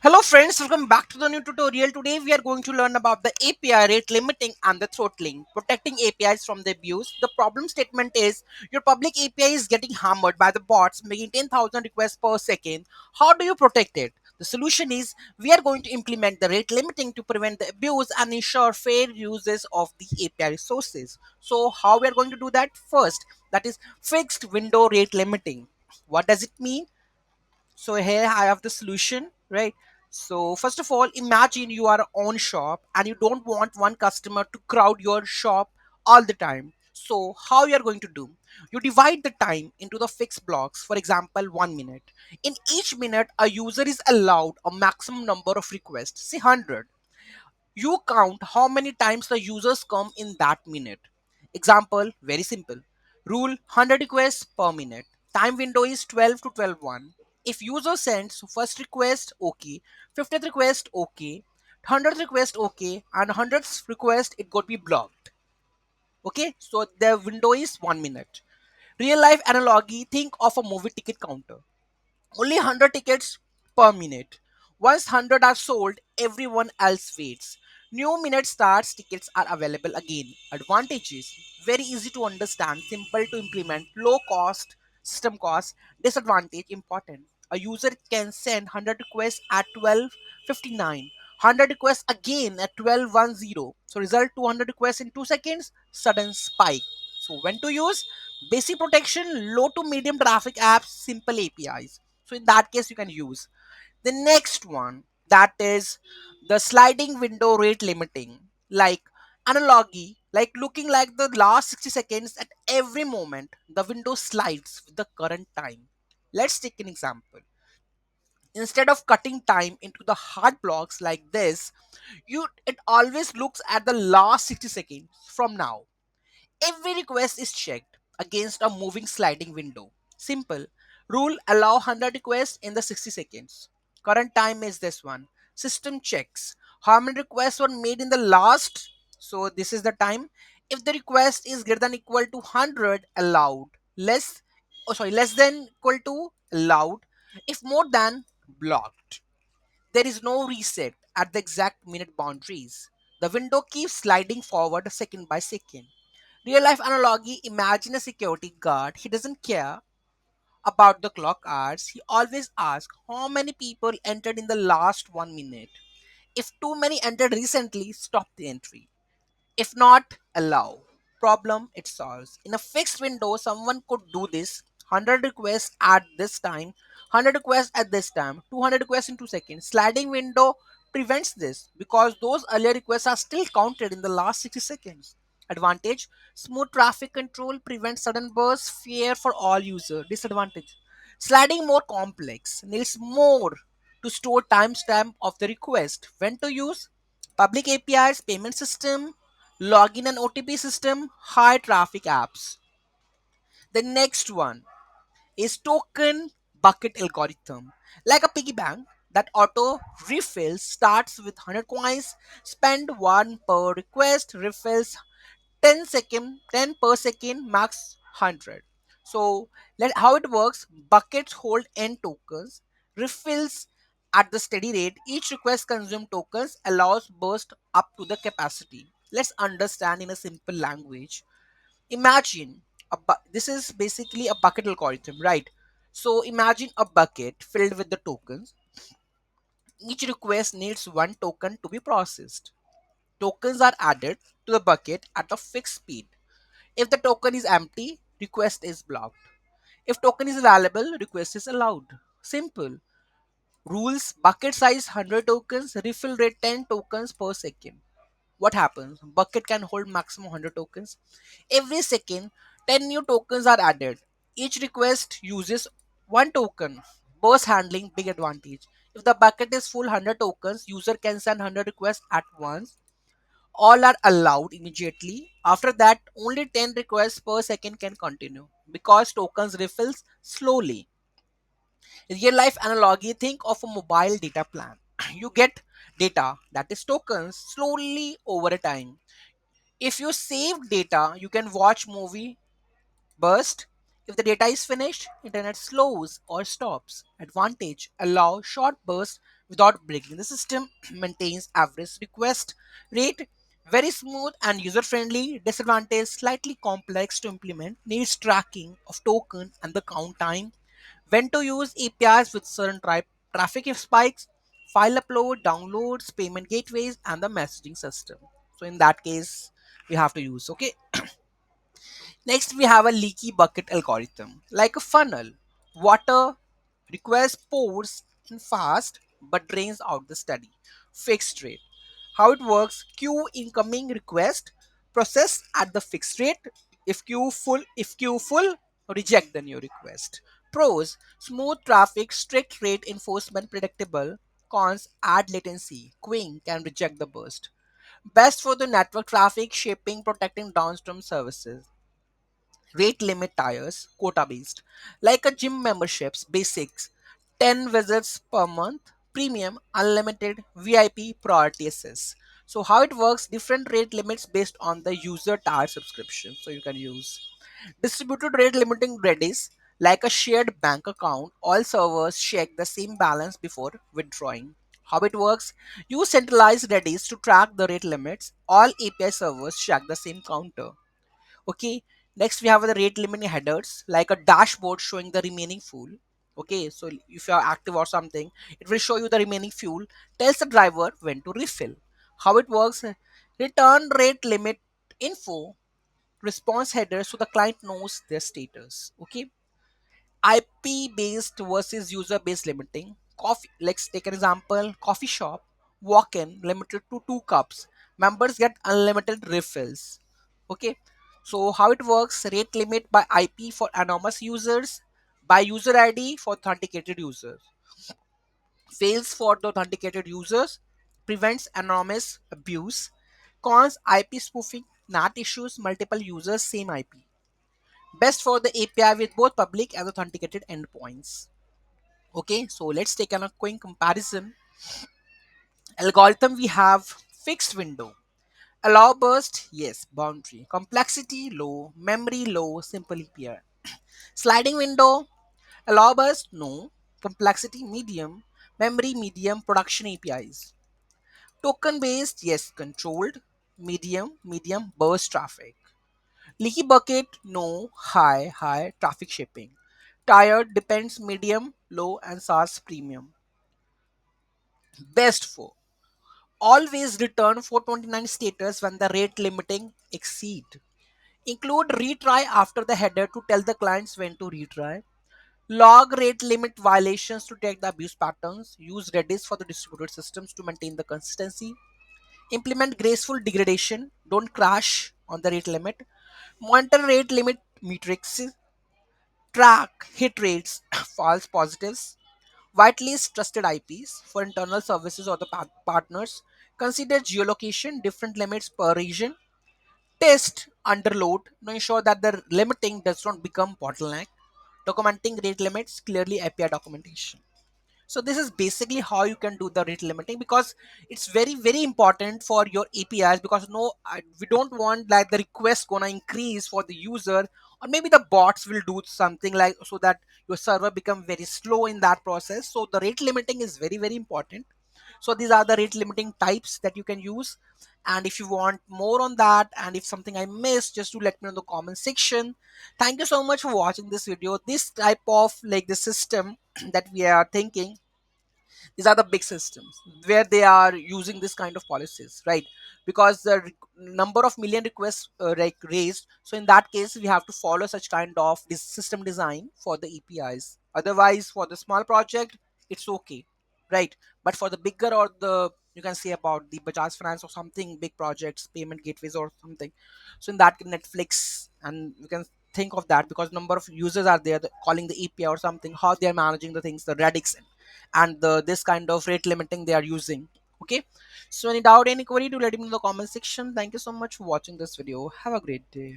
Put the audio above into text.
Hello friends, welcome back to the new tutorial. Today we are going to learn about the API rate limiting and the throttling, protecting APIs from the abuse. The problem statement is your public API is getting hammered by the bots making 10,000 requests per second. How do you protect it? The solution is we are going to implement the rate limiting to prevent the abuse and ensure fair uses of the API resources. So how we are going to do that? First, that is fixed window rate limiting. What does it mean? So here I have the solution, right? So first of all, imagine you are on shop and you don't want one customer to crowd your shop all the time. So how you are going to do? You divide the time into the fixed blocks. For example, 1 minute. In each minute, a user is allowed a maximum number of requests. Say 100. You count how many times the users come in that minute. Example, very simple. Rule 100 requests per minute. Time window is 12 to 12:01. If user sends first request, okay. 50th request, okay. 100th request, okay. And 100th request, it could be blocked. Okay, so the window is 1 minute. Real life analogy, think of a movie ticket counter. Only 100 tickets per minute. Once 100 are sold, everyone else waits. New minute starts, tickets are available again. Advantages: very easy to understand, simple to implement, low cost, system cost. Disadvantage important. A user can send 100 requests at 12:59. 100 requests again at 12:10. So result 200 requests in 2 seconds, sudden spike. So when to use? Basic protection, low to medium traffic apps, simple APIs. So in that case, you can use the next one, that is the sliding window rate limiting, like analogy, like looking like the last 60 seconds at every moment, the window slides with the current time. Let's take an example. Instead of cutting time into the hard blocks like this, it always looks at the last 60 seconds from now. Every request is checked against a moving sliding window. Simple. Rule allow 100 requests in the 60 seconds. Current time is this one. System checks how many requests were made in the last. So this is the time. If the request is greater than equal to 100, allowed. Less than equal to allowed. If more than, blocked. There is no reset at the exact minute boundaries. The window keeps sliding forward second by second. Real life analogy, imagine a security guard. He doesn't care about the clock hours. He always asks how many people entered in the last 1 minute. If too many entered recently, stop the entry. If not, allow. Problem it solves. In a fixed window, someone could do this. 100 requests at this time, 100 requests at this time, 200 requests in 2 seconds. Sliding window prevents this because those earlier requests are still counted in the last 60 seconds. Advantage: smooth traffic control prevents sudden bursts, fair for all users. Disadvantage: sliding more complex, needs more to store timestamp of the request. When to use? Public APIs, payment system, login and OTP system, high traffic apps. The next one is token bucket algorithm. Like a piggy bank that auto refills, starts with 100 coins, spend 1 per request, refills 10 per second, max 100. So how it works: buckets hold n tokens, refills at the steady rate. Each request consume tokens, allows burst up to the capacity. Let's understand in a simple language. Imagine this is basically a bucket algorithm, right? So imagine a bucket filled with the tokens. Each request needs one token to be processed. Tokens are added to the bucket at a fixed speed. If the token is empty, request is blocked. If token is available, request is allowed. Simple. Rules: bucket size 100 tokens, refill rate 10 tokens per second. What happens? Bucket can hold maximum 100 tokens. Every second, 10 new tokens are added. Each request uses one token. Burst handling, big advantage. If the bucket is full 100 tokens, user can send 100 requests at once. All are allowed immediately. After that, only 10 requests per second can continue because tokens refills slowly. Real life analogy, think of a mobile data plan. You get data, that is tokens, slowly over a time. If you save data, you can watch movie burst. If the data is finished, internet slows or stops. Advantage: allow short bursts without breaking the system. Maintains average request rate, very smooth and user friendly. Disadvantage, slightly complex to implement, needs tracking of token and the count time, when to use APIs with certain traffic spikes, file upload, downloads, payment gateways, and the messaging system. So in that case, we have to use. Okay. Next, we have a leaky bucket algorithm, like a funnel. Water request pours in fast but drains out the steady. Fixed rate. How it works: queue incoming request, process at the fixed rate. If queue full, reject the new request. Pros: smooth traffic, strict rate enforcement, predictable. Cons: add latency, queuing can reject the burst. Best for the network traffic, shaping, protecting downstream services. Rate limit tires, quota based, like a gym memberships, basics, 10 visits per month, premium, unlimited, VIP, priority access. So how it works: different rate limits based on the user tire subscription, so you can use distributed rate limiting redis, like a shared bank account, all servers check the same balance before withdrawing. How it works: use centralized redis to track the rate limits, all API servers check the same counter. Okay, next we have the rate limiting headers, like a dashboard showing the remaining fuel. Okay, so if you are active or something, it will show you the remaining fuel, tells the driver when to refill. How it works: return rate limit info, response headers so the client knows their status. Okay, IP based versus user based limiting. Coffee, let's take an example: coffee shop, walk in, limited to 2 cups. Members get unlimited refills. Okay, so how it works: rate limit by IP for anonymous users, by user ID for authenticated users. Fails for the authenticated users, prevents anonymous abuse. Cons: IP spoofing, NAT issues, multiple users, same IP. Best for the API with both public and authenticated endpoints. Okay, so let's take a quick comparison. Algorithm, we have fixed window. Allow burst, yes. Boundary. Complexity, low. Memory, low. Simple API. Sliding window, allow burst, no. Complexity, medium. Memory, medium. Production APIs. Token based, yes. Controlled. Medium. Burst traffic. Leaky bucket, no. High. Traffic shipping. Tired, depends, medium, low, and SaaS premium. Best for always return 429 status when the rate limiting exceed. Include retry after the header to tell the clients when to retry. Log rate limit violations to take the abuse patterns. Use Redis for the distributed systems to maintain the consistency. Implement graceful degradation. Don't crash on the rate limit. Monitor rate limit metrics. Track hit rates, false positives. Whitelist trusted IPs for internal services or the partners. Consider geolocation, different limits per region. Test underload to ensure that the limiting does not become bottleneck. Documenting rate limits, clearly API documentation. So this is basically how you can do the rate limiting, because it's very important for your APIs, because we don't want like the request gonna increase for the user, or maybe the bots will do something like so that your server become very slow in that process. So the rate limiting is very important. So these are the rate limiting types that you can use. And if you want more on that, and if something I missed, just to let me know in the comment section. Thank you so much for watching this video. This type of like the system that we are thinking, these are the big systems where they are using this kind of policies, right? Because the number of million requests like raised, so in that case we have to follow such kind of this system design for the APIs. Otherwise for the small project it's okay, right? But for the bigger, or the, you can say about the Bajaj Finance or something, big projects, payment gateways or something, so in that Netflix, and you can think of that, because number of users are there calling the API or something, how they are managing the things, the Radix and the this kind of rate limiting they are using. Okay, so any doubt, any query, to let me know in the comment section. Thank you so much for watching this video. Have a great day.